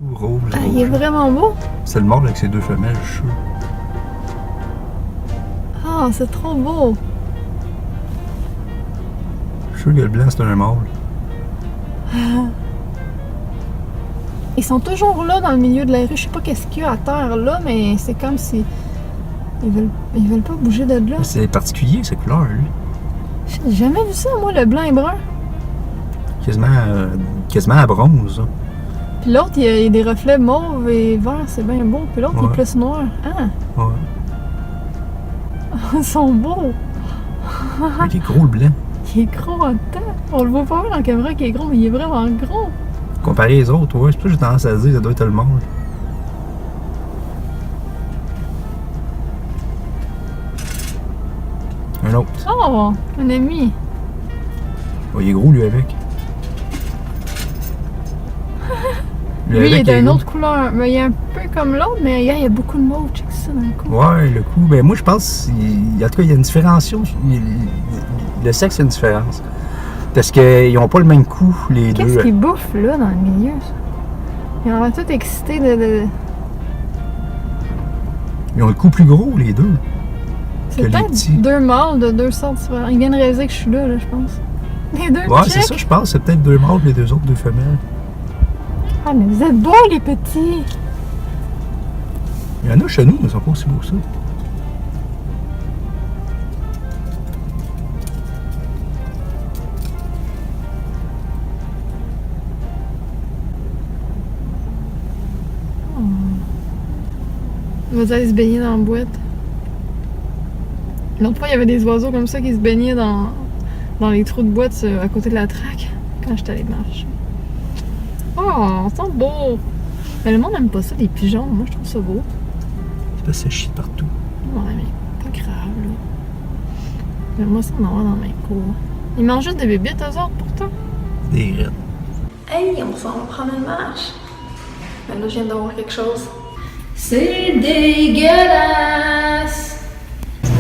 Rouge. Ah, il est vraiment beau. C'est le mâle avec ses deux femelles, je suis sûr. Ah, c'est trop beau. Je suis sûr que le blanc, c'est un mâle. Ils sont toujours là dans le milieu de la rue. Je sais pas qu'est-ce qu'il y a à terre là, mais c'est comme si ils veulent pas bouger de là. C'est particulier, ces couleurs, lui. J'ai jamais vu ça, moi, le blanc et brun. Quasiment à bronze. Hein. Puis l'autre, il y a des reflets mauve et vert, c'est bien beau. Puis l'autre, il est plus noir. Ah! Ouais. Ils sont beaux. Il est gros, le blanc. Il est gros en temps. On le voit pas dans la caméra qu'il est gros, mais il est vraiment gros. Comparé aux autres, ouais, c'est pas que j'ai tendance à dire que ça doit être le mâle. Un autre. Oh! Un ami. Oh, il est gros, lui, avec. Lui, il avec, est d'une autre couleur. Mais il est un peu comme l'autre, mais il y a beaucoup de mauve. Check ça d'un coup. Ouais, le coup. Ben, moi, je pense. En tout cas, il y a une différenciation. Le sexe, il y a une différence. Parce qu'ils n'ont pas le même coup, les deux. Qu'est-ce qu'ils bouffent là dans le milieu, ça? Ils ont l'air tout excités de... Ils ont le coup plus gros, les deux. C'est que les peut-être petits. deux mâles de deux sortes différentes. Ils viennent réaliser que je suis là, je pense. Les deux Ouais, check. c'est ça, je pense. C'est peut-être deux mâles, les deux autres, deux femelles. Ah, mais vous êtes beaux, les petits! Il y en a chez nous, mais ils sont pas aussi beaux que ça. Vous allez se baigner dans la boîte. L'autre fois, il y avait des oiseaux comme ça qui se baignaient dans les trous de boîte à côté de la traque quand j'étais allée marcher. Oh, ils sont beaux! Mais le monde n'aime pas ça, les pigeons. Moi, je trouve ça beau. C'est pas ça chie partout. Ouais, mais pas grave, là. Mais moi, ça en avoir dans mes cours. Ils mangent juste des bébites, eux autres, pourtant. Des raides. Hey, on s'en va prendre une marche. Mais là, je viens d'avoir quelque chose. C'est dégueulasse!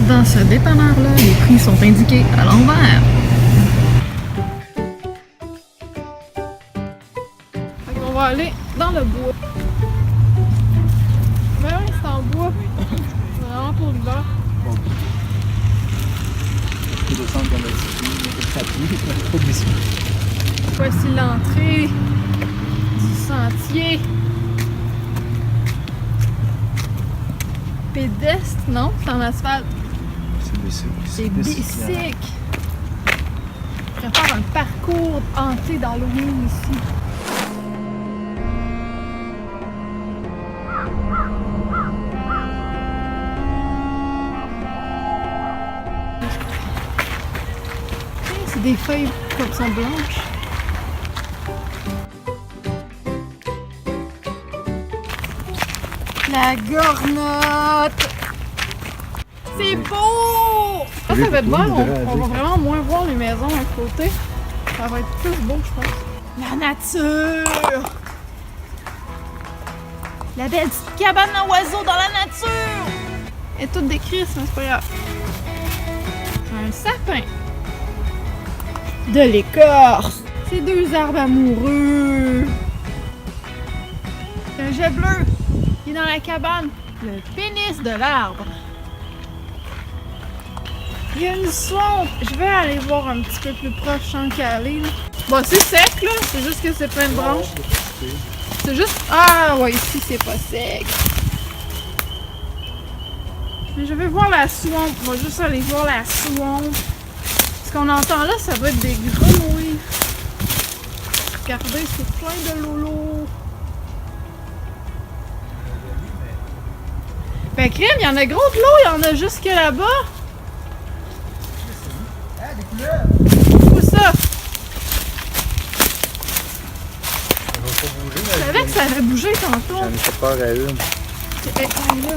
Dans ce dépanneur-là, les prix sont indiqués à l'envers. On va aller dans le bois. Ben oui, c'est en bois. C'est vraiment pour l'hiver. Voici l'entrée du sentier. Pédestre, non? C'est en asphalte. C'est bicycle. Je prépare un parcours hanté d'Halloween ici. C'est des feuilles comme sont blanches. La gornotte! C'est beau! Ça va être bon, on va vraiment moins voir les maisons à côté. Ça va être plus beau, je pense. La nature! La belle petite cabane à oiseaux dans la nature! Elle est toute décrite, mais c'est pas grave. Un sapin. De l'écorce. C'est deux arbres amoureux. C'est un jet bleu qui est dans la cabane. Le pénis de l'arbre. Il y a une swamp. Je vais aller voir un petit peu plus proche sans caler. Bon, c'est sec là. C'est juste que c'est plein de branches. C'est juste... Ah ouais, ici c'est pas sec. Mais je vais voir la swamp. On va juste aller voir la swamp. Ce qu'on entend là, ça doit être des grenouilles. Regardez, c'est plein de lolo. Ben crème, il y en a gros de l'eau, il y en a jusque là-bas. Ah, des couleurs! Où ça? Ça va pas bouger, Je savais que ça avait bougé tantôt. J'en ai fait peur à une. C'est là.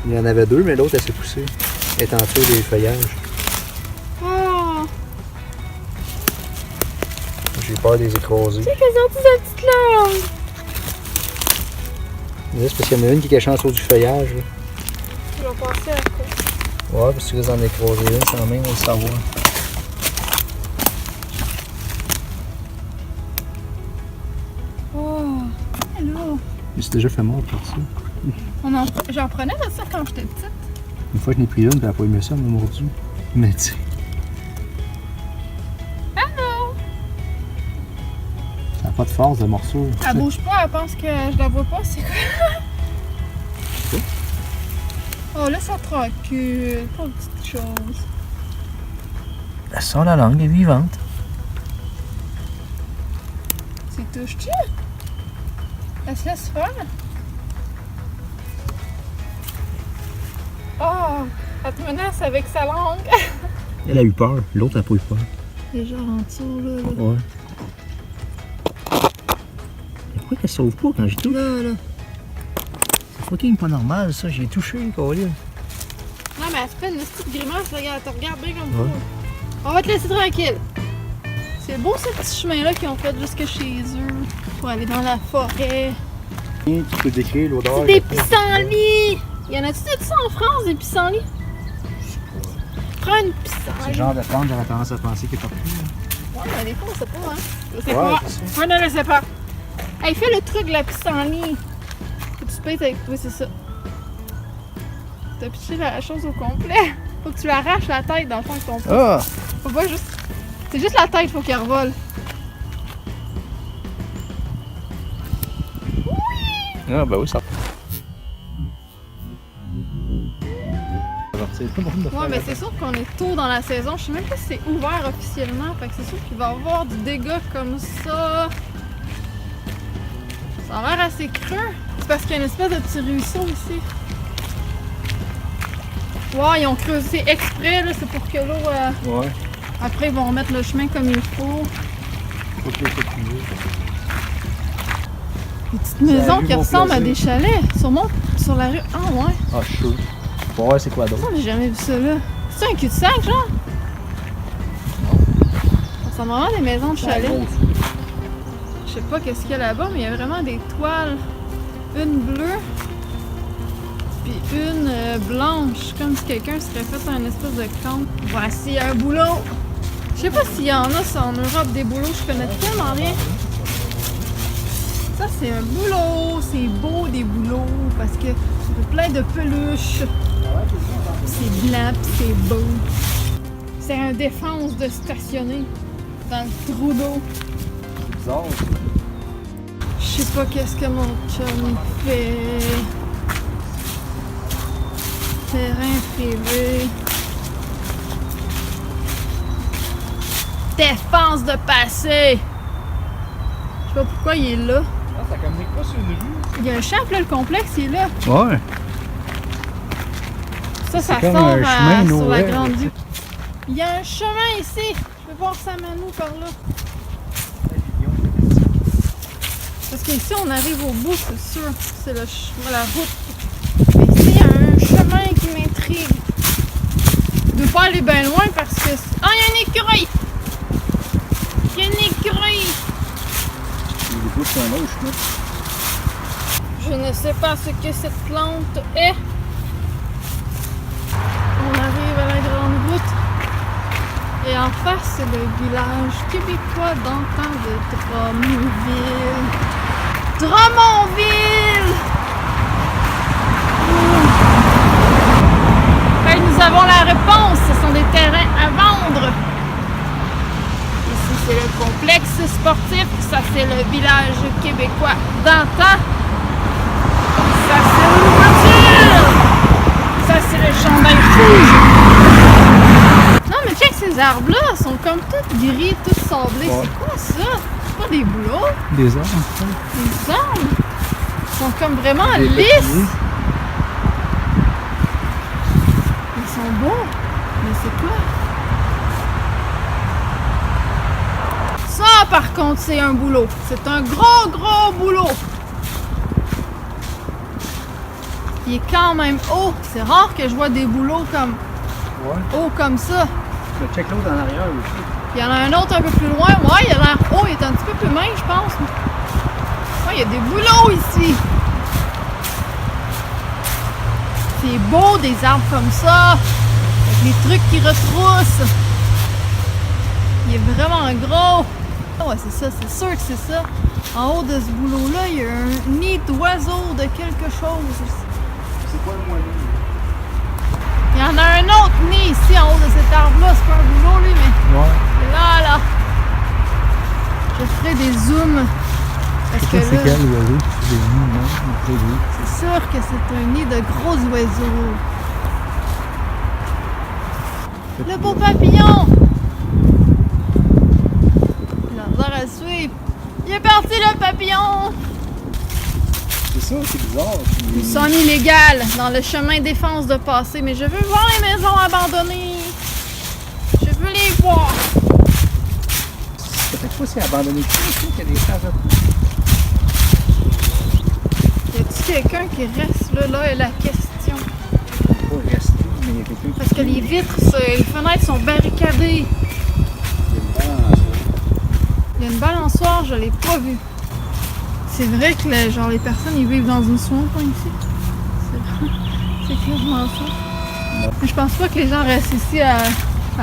Il y en avait deux, mais l'autre, elle s'est poussée. Elle est en dessous des feuillages. Oh! J'ai peur des écraser. C'est qu'elle sortit sa petite langue. Là, c'est parce qu'il y en a une qui est cachée en dessous du feuillage. Là. Je vais passer à quoi? Ouais, parce que tu risques d'en écraser une sans même le savoir. Oh! Je me suis déjà fait mordre par ça. J'en prenais de ça quand j'étais petite. Une fois que je n'ai pris une, puis elle n'a pas aimé ça, elle m'a mordu. Mais tu sais. Allô? Ça n'a pas de force de morceau. Elle bouge pas, elle pense que je la vois pas, c'est quoi? Oh là, ça te recule, pas une petite chose. Elle sort la langue, elle est vivante. C'est touche-tu? Elle se laisse faire? Oh! Elle te menace avec sa langue! Elle a eu peur, l'autre n'a pas eu peur. Elle est genre en dessous, là. Ouais. Mais pourquoi qu'elle sauve pas quand j'ai touché? Là. C'est fucking pas normal ça, j'ai touché, Colin. Non, mais elle se fait une petite grimace, regarde, elle te regarde bien comme Ouais. ça. On va te laisser tranquille. C'est beau ce petit chemin-là qu'ils ont fait jusque chez eux pour aller dans la forêt. Tu peux décrire l'odeur. C'est des pissenlits! Y en a-tu de ça en France, des pissenlits? Prends une C'est pissenlit. le genre de plante, j'aurais tendance à penser qu'il est pas pris. Ouais, mais des fois, on sait pas, hein? Je sais Ouais, pas. c'est ça. Moi, non, je sais pas. Hey, fais le truc de la pissenlit. Faut que tu pètes avec. Oui, c'est ça. T'as pitché la chose au complet. Faut que tu arraches la tête dans le fond avec ton pouce. Ah! Faut pas juste. C'est juste la tête, faut qu'elle revole. Ah, ben oui, ça. C'est pas bon de faire. Ouais, mais c'est sûr qu'on est tôt dans la saison. Je sais même pas si c'est ouvert officiellement. Fait que c'est sûr qu'il va y avoir du dégât comme ça. Ça a l'air assez creux. C'est parce qu'il y a une espèce de petit ruisseau ici. Ouais, ils ont creusé exprès, là. C'est pour que l'eau. Ouais. Après, ils vont remettre le chemin comme il faut. Faut que je continue. Des petites maisons vu qui mon ressemblent à plaisir. des chalets. Sur la rue. Ah, ouais. Ah, je suis chaud. Faut voir c'est quoi d'autre. Ça, j'ai jamais vu ça là. C'est un cul-de-sac, genre? Ça ressemble vraiment à des maisons de chalet. Je sais pas qu'est-ce qu'il y a là-bas, mais il y a vraiment des toiles. Une bleue, puis une blanche, comme si quelqu'un serait fait un espèce de camp. Voici un boulot! Je sais pas s'il y en a ça en Europe, des boulots, je connais tellement rien. Ça, c'est un boulot, c'est beau des boulots, parce que c'est plein de peluches. C'est blanc, puis c'est beau. C'est un défense de stationner dans le trou d'eau. C'est bizarre. Je sais pas qu'est-ce que mon chum fait. Terrain privé. Défense de passer. Je sais pas pourquoi il est là. Ah, ça communique pas sur une rue. Il y a un champ, là, le complexe, il est là. Ouais. Ça C'est comme sort un chemin sur la nowhere, grande tu sais. vue. Il y a un chemin ici. Je vais voir ça Manu par là. Parce qu'ici, on arrive au bout, c'est sûr. C'est la route. Mais ici, il y a un chemin qui m'intrigue. Je ne dois pas aller bien loin parce que... Ah, il y a un écureuil! Il y a un écureuil! Je ne sais pas ce que cette plante est. On arrive à la grande route. Et en face, c'est le village québécois d'antan de Drummondville. Drummondville! Ben, nous avons la réponse. Ce sont des terrains à vendre. Ici, c'est le complexe sportif. Ça, c'est le village québécois d'antan. Ça, c'est une voiture. Ça, c'est le chandail rouge. Non, mais check ces arbres-là. Ils sont comme tous gris, tous sablés. Ouais. C'est quoi ça? C'est pas des bouleaux? Des arbres, Des arbres? Ils sont comme vraiment Des lisses. pépiniers. Ils sont beaux. Mais c'est quoi? Ça, par contre, c'est un boulot. C'est un gros, gros boulot. Il est quand même haut. C'est rare que je vois des boulots comme Ouais. haut comme ça. Mais check l'autre en arrière aussi. Il y en a un autre un peu plus loin. Ouais, il a l'air haut. Il est un petit peu plus mince, je pense. Ouais, il y a des boulots ici. C'est beau, des arbres comme ça. Avec les trucs qui retroussent. Il est vraiment gros. Ah ouais, c'est ça. C'est sûr que c'est ça. En haut de ce boulot-là, il y a un nid de d'oiseau, de quelque chose. C'est quoi le moyen? Il y en a un autre nid ici en haut de cet arbre-là. C'est pas un boulot, lui, mais Ouais. là. Je ferai des zooms. Parce que C'est là, quel oiseau qui fait des nids, non? c'est sûr que c'est un nid de gros oiseaux. Le beau papillon! Il a l'air à suivre. Il est parti, le papillon! C'est ça, c'est bizarre. Ils sont illégales dans le chemin défense de passer, mais je veux voir les maisons abandonnées. Je veux les voir. C'est peut-être pas si abandonné que ça, qu'il y a des cases à Y a-t-il quelqu'un qui reste là est la question. pas rester, mais il y a quelqu'un qui. Parce que les vitres, les fenêtres sont barricadées. Il y a une balançoire, je l'ai pas vue. C'est vrai que les personnes ils vivent dans une swamp ici. C'est clairement ça. Mais je pense pas que les gens restent ici à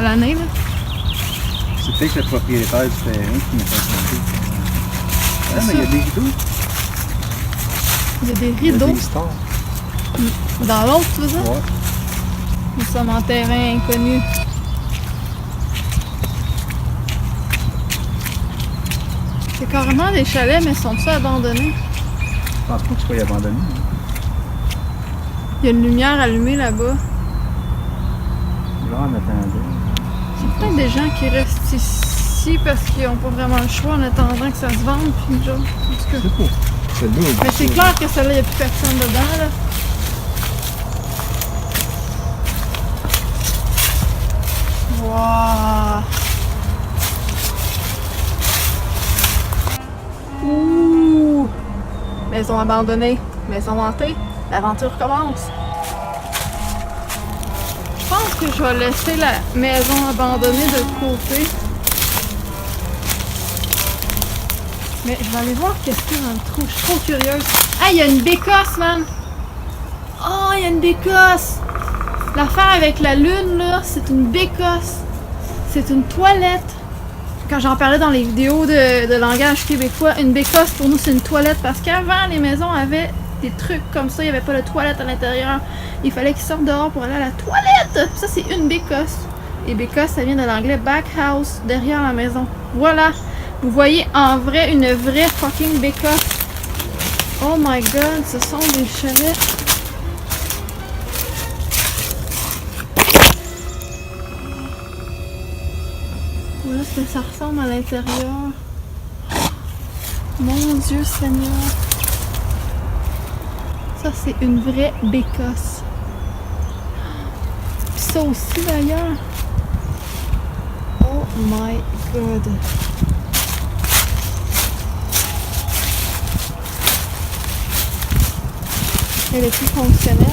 l'année. Là. C'est peut-être le propriétaire du terrain qui m'a fait. Ah, mais il y a des rideaux. Il y a des Il y a rideaux. des stars. Dans l'autre, tu veux ça? Ouais. Nous sommes en terrain inconnu. C'est carrément des chalets, mais sont-ils abandonnés? Je pense pas que ce soit abandonné. Hein. Il y a une lumière allumée là-bas. Là, en attendant. C'est peut-être des gens qui restent ici parce qu'ils n'ont pas vraiment le choix en attendant que ça se vende. Puis genre, en tout cas. C'est pas. Celle-là, Mais c'est clair que celle-là, il n'y a plus personne dedans. Là. Wow! Ouh! Maison abandonnée, maison hantée, l'aventure commence. Je pense que je vais laisser la maison abandonnée de côté. Mais je vais aller voir qu'est-ce qu'il y a dans le trou. Je suis trop curieuse. Ah, il y a une bécosse, man! Oh, il y a une bécosse! L'affaire avec la lune, là, c'est une bécosse. C'est une toilette. Quand j'en parlais dans les vidéos de langage québécois, une bécosse, pour nous, c'est une toilette. Parce qu'avant, les maisons avaient des trucs comme ça. Il n'y avait pas de toilette à l'intérieur. Il fallait qu'ils sortent dehors pour aller à la toilette. Ça, c'est une bécosse. Et bécosse, ça vient de l'anglais back house, derrière la maison. Voilà. Vous voyez en vrai une vraie fucking bécosse. Oh my god, ce sont des chalets. Voilà ce que ça ressemble à l'intérieur. Mon Dieu Seigneur. Ça, c'est une vraie bécosse. Puis ça aussi, d'ailleurs. Oh my god. Elle est plus fonctionnelle.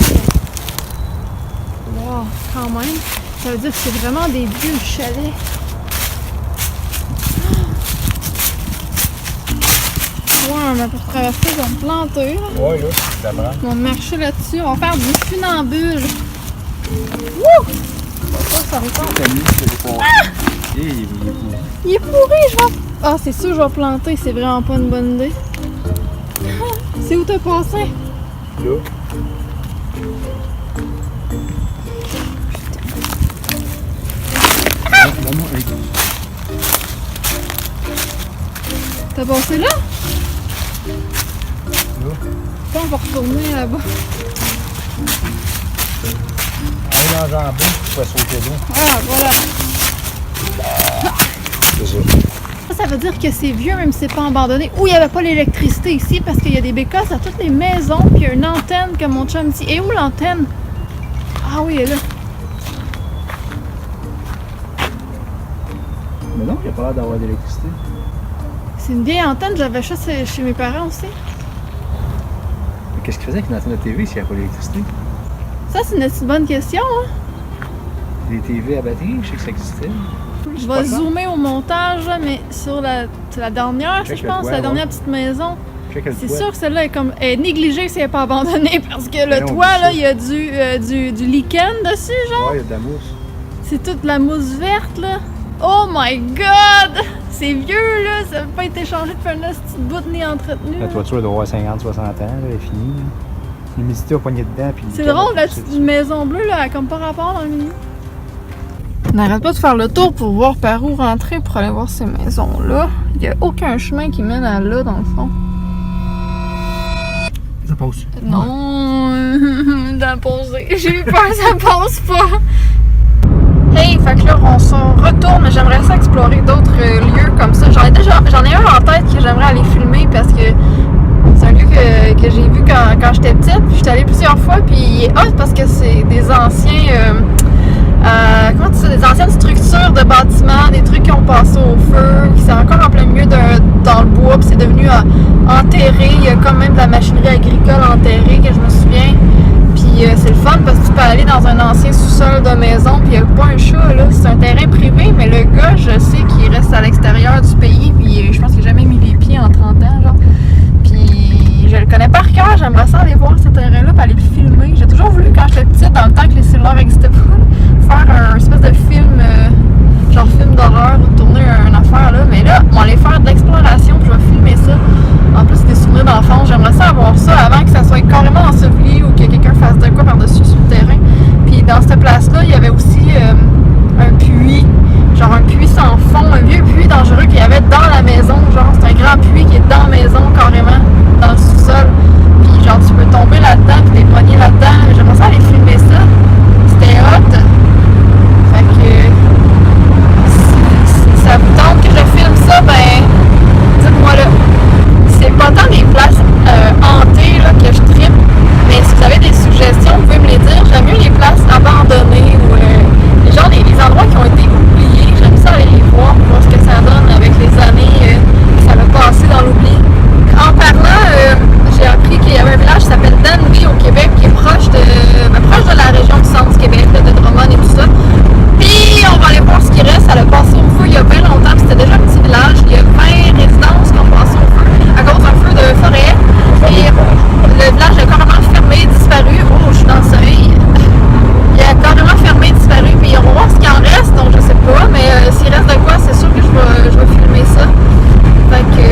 Wow, quand même. Ça veut dire que c'est vraiment des vieux chalets. Ouais, mais pour traverser, ils vont me planter. Là. Ouais, là, d'abord. Ils vont marcher là-dessus. On va faire du funambule. Wouh! Ça ressemble. Il est pourri. Il est pourri, je vais. Ah, c'est sûr, je vais planter. C'est vraiment pas une bonne idée. C'est où t'as passé? Là. T'as passé là? Là. Attends, on va retourner là-bas. On est dans un jambon, tu peux sauter là. Ah, voilà. C'est ça. Ça veut dire que c'est vieux, même si c'est pas abandonné. Ou il n'y avait pas l'électricité ici, parce qu'il y a des bécosses à toutes les maisons, puis il y a une antenne, comme mon chum dit. Et où l'antenne? Ah oui, elle est là. Mais non, il n'y a pas l'air d'avoir d'électricité. C'est une vieille antenne, j'avais ça chez mes parents aussi. Mais qu'est-ce qu'il faisait avec une antenne de TV s'il n'y a pas d'électricité? Ça, c'est une bonne question, hein? Des TV à batterie, je sais que ça existait. Je vais zoomer au montage, là, mais sur la dernière, Check je le pense, toit, la dernière ouais. petite maison. Check le C'est toit. sûr que celle-là est négligée si elle n'est pas abandonnée, parce que Mais le non, toit, c'est là, ça. il y a du lichen dessus, genre. Ouais, il y a de la mousse. C'est toute la mousse verte, là. Oh my god! C'est vieux, là. Ça n'a pas été changé depuis un petit bout de nez entretenu. La toiture elle doit avoir 50-60 ans, là, elle est finie. L'humidité a poigné dedans. Puis c'est drôle, la petite maison bleue, là, elle a comme pas rapport dans le milieu. On n'arrête pas de faire le tour pour voir par où rentrer pour aller voir ces maisons-là. Il n'y a aucun chemin qui mène à là, dans le fond. Ça passe. Non, d'imposer. J'ai eu peur, ça passe pas. Hey, fait que là, on se retourne. J'aimerais ça explorer d'autres lieux comme ça. J'en ai un en tête que j'aimerais aller filmer parce que c'est un lieu que j'ai vu quand j'étais petite. Puis j'étais allée plusieurs fois. Puis il est hot parce que c'est des anciens. Comment tu dis, des anciennes structures de bâtiments, des trucs qui ont passé au feu, qui sont encore en plein milieu dans le bois, puis c'est devenu enterré. Il y a quand même de la machinerie agricole enterrée, que je me souviens. Puis c'est le fun parce que tu peux aller dans un ancien sous-sol de maison, puis il n'y a pas un chat, là. C'est un terrain privé, mais le gars, je sais qu'il reste à l'extérieur du pays, puis je pense qu'il n'a jamais mis les pieds en 30 ans, genre. Puis je le connais par cœur, j'aimerais ça aller voir ce terrain-là, puis aller le filmer. J'ai toujours voulu, quand j'étais petite, dans le temps que les cellulaires n'existaient pas, faire un espèce de film, genre film d'horreur, ou tourner une affaire là. Mais là, on va aller faire de l'exploration, puis je vais filmer ça. En plus, c'est des souvenirs d'enfance. J'aimerais ça avoir ça avant que ça soit carrément enseveli ou que quelqu'un fasse de quoi par-dessus sur le terrain. Puis dans cette place-là, il y avait aussi un puits, genre un puits sans fond, un vieux puits dangereux qu'il y avait dans la maison. Genre, c'est un grand puits qui est dans la maison carrément, dans le sous-sol. Puis genre, tu peux tomber là-dedans, puis t'es pogné là-dedans. J'aimerais ça aller filmer ça. C'était hot. Fait que si ça vous tente que je filme ça, ben dites-moi là. C'est pas tant des places hantées là, que je trippe, mais si vous avez des suggestions, vous pouvez me les dire. J'aime mieux les places abandonnées ou les endroits qui ont été oubliés. J'aime ça aller les voir pour voir ce que ça donne avec les années que ça va passer dans l'oubli. En parlant, j'ai appris qu'il y avait un village qui s'appelle Danby au Québec, qui est proche de la région du centre du Québec, là, de Drummond et tout ça. Puis on va aller voir ce qui reste. Ça a passé au feu il y a bien longtemps. C'était déjà un petit village. Il y a 20 résidences qui ont passé au feu à cause d'un feu de forêt. Et le village a carrément fermé, disparu. Oh, je suis dans le soleil. Il a carrément fermé, disparu. Puis on va voir ce qu'il en reste. Donc je sais pas. Mais s'il reste de quoi, c'est sûr que je vais filmer ça. Fait que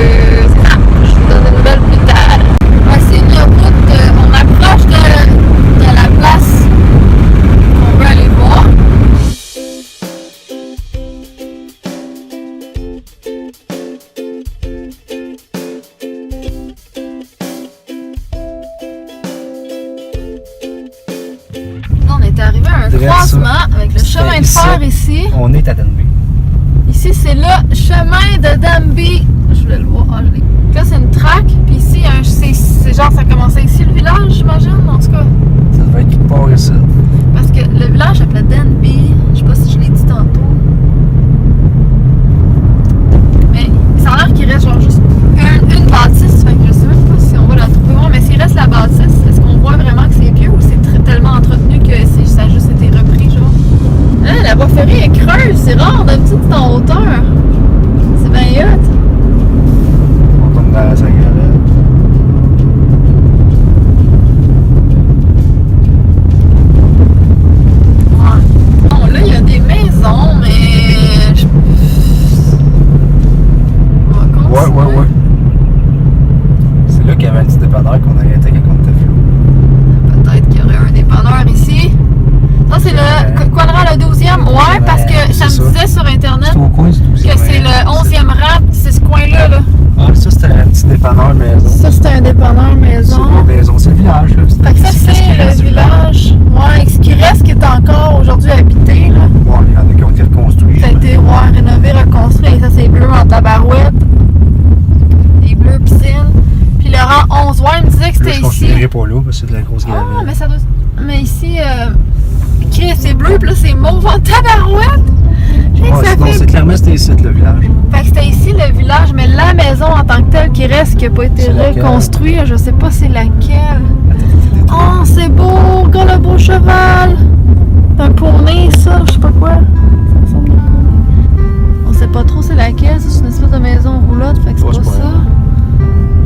c'est ça. Je vous donne des nouvelles plus tard. Voici la route. On approche de la place qu'on veut aller voir. On est arrivé à un croisement avec le chemin de fer ici. On est à Danby. Ici, c'est le chemin de Danby. Je voulais le voir. Ah, je l'ai. Là, c'est une traque. Puis ici, c'est genre, ça commençait ici le village, j'imagine, en tout cas. Ça devait être quelque part ici. Parce que le village s'appelait Danby. Je sais pas si je l'ai dit tantôt. Mais ça a l'air qu'il reste genre juste une bâtisse. Fait que je sais même pas si on va la trouver. Bon, mais s'il reste la bâtisse, est-ce qu'on voit vraiment que c'est vieux ou c'est tellement entretenu que ça a juste été repris, genre? Hein, la voie ferrée est creuse. C'est rare, d'habitude, c'est en hauteur. C'est bien hot. On tombe dans la Sagrada. Bon, là, il y a des maisons, mais... On va continuer. Ouais. C'est là qu'il y avait un petit dépanneur qu'on arrêtait quand on était flou. Peut-être qu'il y aurait un dépanneur ici. Ça, c'est le quadrat le 12e. Ouais, parce que ça me disait sur Internet C'est au coin du 12e. que c'est le 11e rang. C'est ce coin-là, là. Ah, ça, c'était un petit dépanneur maison. Ça, c'est un dépanneur maison. C'est pas maison, c'est le village. Là. Fait que ça, c'est le village. Ouais, ce qui reste qui est encore aujourd'hui habité, là. Bon, il y en a qui ont été reconstruits. Ça a été rénové, reconstruit. Et ça, c'est bleu en tabarouette. Des bleus piscines. Puis le rang 11, ouais, il me disait que Là, c'était je ici. considérais pas là, parce que c'est de la grosse gravelle. Ah, mais ça doit... Mais ici, c'est bleu, puis là, c'est mauve en tabarouette. C'est clairement c'était ici, le village. Fait que c'était ici le village, mais la maison en tant que telle qui reste, qui n'a pas été reconstruite, je sais pas c'est laquelle. Oh, c'est beau! Regarde le beau cheval! C'est un poney, ça, je sais pas quoi. Ça ressemble à... On sait pas trop c'est laquelle, ça, c'est une espèce de maison roulotte, fait que c'est pas ça.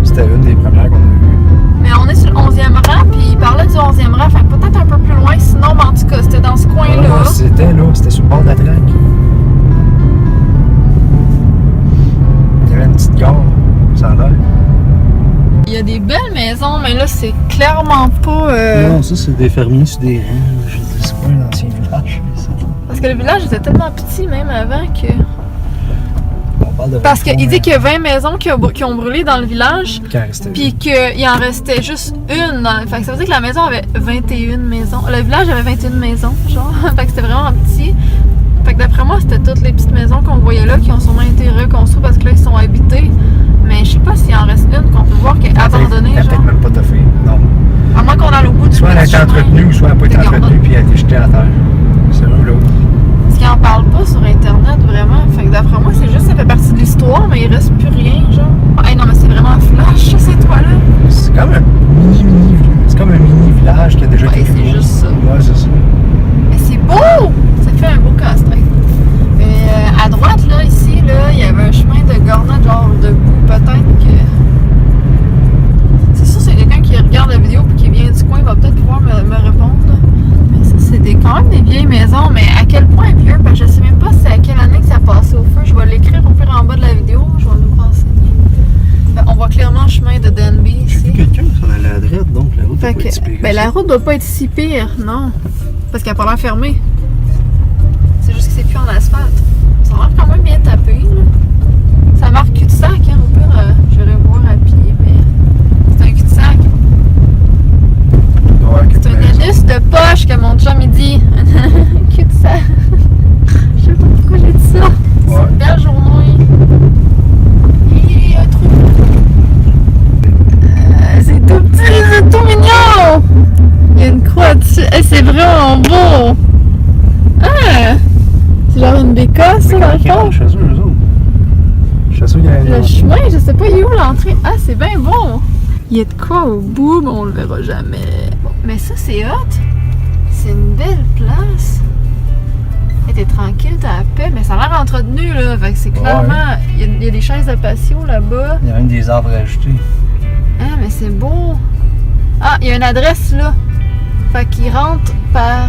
C'était une des premières qu'on a vues. Mais on est sur le 11e rang, puis il parlait du 11e rang, fait que peut-être un peu plus loin, sinon, mais en tout cas, c'était dans ce coin-là. C'était sur le bord de la traque. mais là, c'est clairement pas... Non, ça, c'est des fermiers sur des rangs. C'est pas un ancien village, ça. Parce que le village était tellement petit, même avant que... On parle de Parce qu'il dit qu'il y a 20 maisons qui ont brûlé dans le village, puis qu'il en restait juste une. Fait que ça veut dire que la maison avait 21 maisons. Le village avait 21 maisons, genre. Fait que c'était vraiment petit. Fait que d'après moi, c'était toutes les petites maisons qu'on voyait là qui ont sûrement été reconstruites parce que là, ils sont habités. Mais je sais pas s'il en reste une qu'on peut voir qui est abandonnée, Elle a genre. peut-être même pas toffé, non. À moins qu'on aille au bout du Soit elle a été entretenue, ou soit elle n'a pas été entretenue, puis elle a été jetée à terre. C'est l'un ou l'autre. Parce qu'ils en parlent pas sur Internet, vraiment. Fait que d'après moi, c'est juste, ça fait partie de l'histoire, mais il reste plus rien, genre. Hey, non, mais c'est vraiment flash, ces toits-là. C'est comme un c'est comme un mini village qui a déjà été Ouais, c'est juste ça. Ouais, c'est ça. Mais c'est beau! Ça fait un beau casse-tête. À droite, là, ici, là, il y avait un chemin de Gornat, genre debout. Peut-être que. C'est sûr, c'est quelqu'un qui regarde la vidéo et qui vient du coin, il va peut-être pouvoir me répondre. Mais ça, c'est quand même des vieilles maisons. Mais à quel point vieux? Parce que je sais même pas c'est à quelle année que ça a passé au feu. Je vais l'écrire au pire en bas de la vidéo. Je vais nous renseigner. On voit clairement le chemin de Denby ici. J'ai vu quelqu'un qui s'en allait à droite, donc la route doit pas être si pire. Ben, la route doit pas être si pire, non. Parce qu'elle n'a pas l'air fermée. C'est juste que c'est plus en asphalte. Ça a l'air quand même bien tapé, là. Ça marque cul-de-sac, hein. Au pire, je vais voir à pied, mais c'est un cul-de-sac. Ouais, C'est un anus de poche que mon chum il dit. Cul-de-sac. Je sais pas pourquoi j'ai dit ça. C'est une belle journée. Et un truc. C'est tout petit, c'est tout mignon. Il y a une croix dessus. Hey, c'est vraiment beau. Ah! C'est genre une bécasse, ça, dans le fond. Chez eux autres. Chez eux, il y a Le chemin, je sais pas, il est où l'entrée? Ah, c'est bien bon! Il y a de quoi au bout, mais on le verra jamais. Bon, mais ça, c'est hot! C'est une belle place! Et t'es tranquille, t'as la paix, mais ça a l'air entretenu, là. Fait que c'est clairement... Il y a des chaises de patio là-bas. Il y a même des arbres ajoutés. Ah, mais c'est beau! Ah, il y a une adresse, là. Fait qu'il rentre par...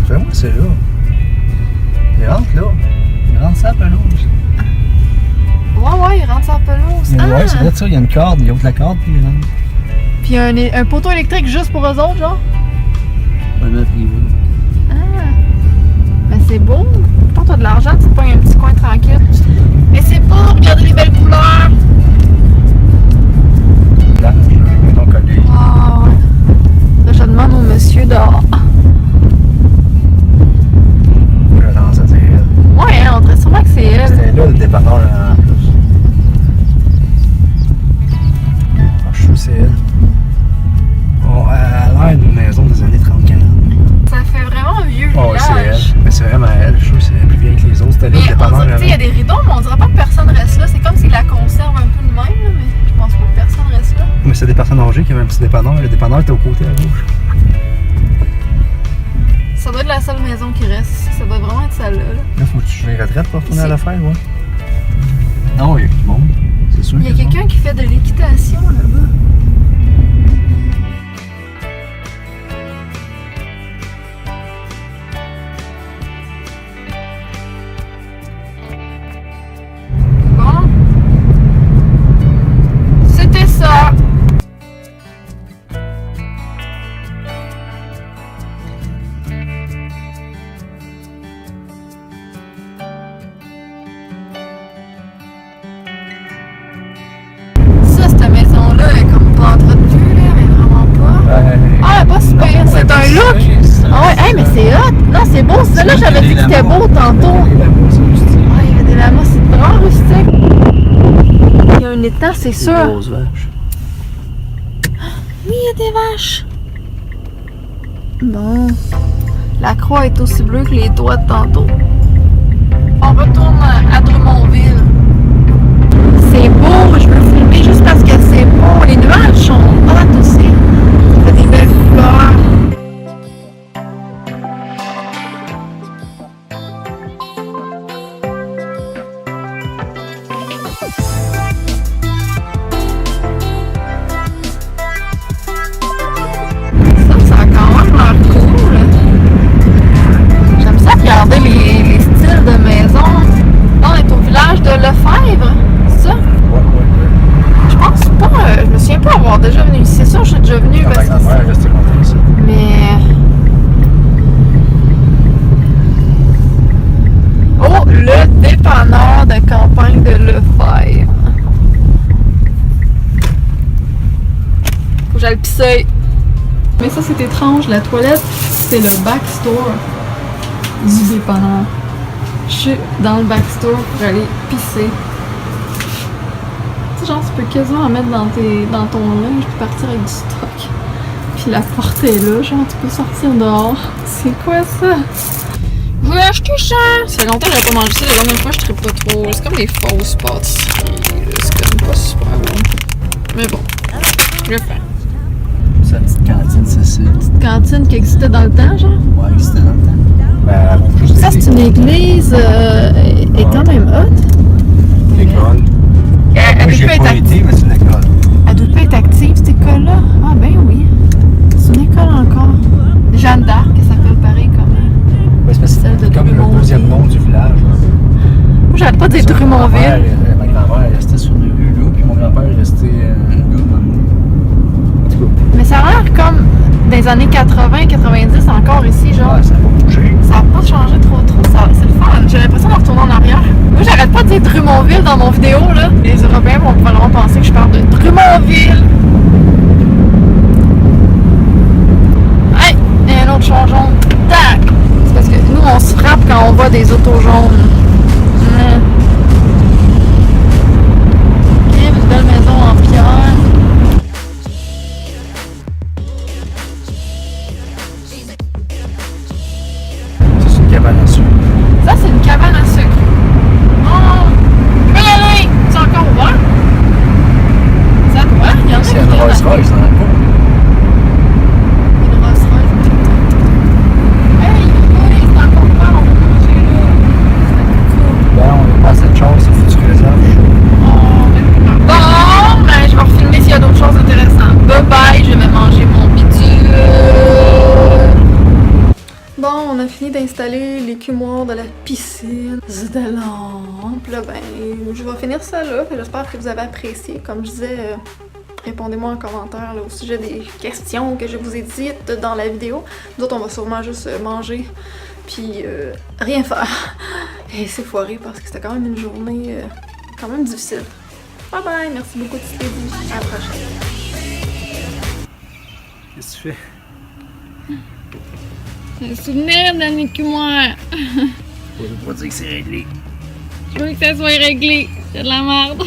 Fais-moi, c'est là. Il rentre là. Il rentre sa pelouse. Ouais, il rentre sa pelouse. Ouais, c'est vrai ça, il y a une corde, il ouvre la corde puis il rentre. Puis il y a un poteau électrique juste pour eux autres, genre? Vraiment privé. Ah! Mais c'est beau! Quand t'as de l'argent, tu pognes un petit coin tranquille. Mais c'est beau! Regardez les belles couleurs! Là, mettons collé. Ah ouais! Là, je demande au monsieur dehors. Je lance à dire elle. Ouais, on dirait sûrement que c'est elle. C'était là le dépanneur en plus. Ah, je suis sûr que c'est elle. Bon, elle a l'air d'une maison des années 30-40. Ça fait vraiment un vieux Oh, village. c'est elle. Mais c'est vraiment elle. Je suis sûr que c'est elle plus vieille que les autres. C'était là le Mais on dépanneur dirait qu'il y a des rideaux, mais on dirait pas que personne reste là. C'est comme s'ils la conservent un peu de même, là, mais je pense pas que personne reste là. Mais c'est des personnes âgées qui avaient un petit dépanneur. Le dépanneur était au côté à gauche. Ça doit être la seule maison qui reste. Ça doit vraiment être celle-là. Là. Là, faut que tu joues les retraites pour retourner à C'est- l'affaire, ouais. Non, il y a du monde. C'est sûr. Il y a quelqu'un qui fait de l'équitation là-bas. Bon. C'était ça. Ça, cette maison-là est comme pas entretenue, là, mais vraiment pas. Ah, pas super, c'est un look! Ah ouais, hey, mais c'est hot! Non, c'est beau, ça là, j'avais dit que c'était beau tantôt. Ah, il y a des lamas, c'est vraiment rustique. Il y a un étang, c'est sûr. Grosse vache. Oui, il y a des vaches. Bon. La croix est aussi bleue que les toits de tantôt. On retourne à Drummondville. C'est beau, je veux filmer juste parce que c'est beau. Les nuages sont hot aussi. Ça fait des belles couleurs. Ça a quand même l'air cool. J'aime ça regarder les styles de maison. Là, on est au village de Lefebvre, c'est ça? Je pense pas, je me souviens pas avoir déjà venu ici. C'est sûr venu Quand parce ma que. grand-mère est restée longtemps ici. Mais. Oh, le dépanneur de campagne de Lefebvre. Faut que j'aille pisser. Mais ça, c'est étrange. La toilette, c'est le backstore du dépanneur. Je suis dans le backstore pour aller pisser. Tu sais, genre, tu peux quasiment en mettre dans ton linge puis partir avec du stock. Puis la porte est là, genre, tu peux sortir dehors. C'est quoi ça? Je vais acheter ça! Ça fait longtemps que j'avais pas mangé ça. La dernière fois, je trippe pas trop. C'est comme des fausses pâtisseries. C'est comme pas super bon. Mais bon, je vais faire. C'est la petite cantine, c'est ça. Petite cantine qui existait dans le temps, genre? Ouais, c'était dans le temps. Ben, bon, juste Ça, c'est une église est quand même haute. L'école. Elle Moi, j'y ai doit pas être été, mais c'est l'école. Elle doit pas être active, cette école-là. Ah, ben oui. C'est une école encore. Jeanne d'Arc, elle s'appelle pareil comme. Ouais, c'est parce que Celle de c'est comme le Drummondville. deuxième nom du village. Moi, j'arrête pas de dire Ma Drummondville. grand-mère restait sur une rue là, puis mon grand-père est resté là, maintenant. En tout cas, Mais ça a l'air comme dans les années 80-90 encore ici, genre. ouais, ça n'a pas bougé. Ça n'a pas changé trop. C'est le fun. J'ai l'impression de retourner en arrière. Moi, j'arrête pas de dire Drummondville dans mon vidéo, là. Les Européens vont probablement penser que je parle de Drummondville. Hey! Il y a un autre char jaune. Tac! C'est parce que nous, on se frappe quand on voit des autos jaunes. Ok, une belle maison en pierre. Ça, c'est une cabane à sucre. Ça, c'est une cabane à sucre. Oh! Je peux y aller! C'est encore ouvert? Ça doit? Il y en a qui C'est une viennent Rolls à- Royce dans la cour. Une Rolls Royce. Hey! Hey! C'est encore ouvert, on peut manger là. C'est Ben, on est pas à cette chose, il faut que tu réserves. bon, ben, je vais refilmer s'il y a d'autres choses intéressantes. Bye bye, je vais manger mon bidule. Bon, on a fini d'installer l'écumoire de la piscine. C'était long. Puis là, ben, je vais finir ça là. J'espère que vous avez apprécié. Comme je disais, répondez-moi en commentaire là, au sujet des questions que je vous ai dites dans la vidéo. Nous autres, on va sûrement juste manger puis rien faire. Et c'est foiré parce que c'était quand même une journée quand même difficile. Bye bye, merci beaucoup de suivre. À la prochaine. Qu'est-ce que tu fais? Un souvenir d'un écumoire. Faut pas dire que c'est réglé. Je veux que ça soit réglé. C'est de la merde.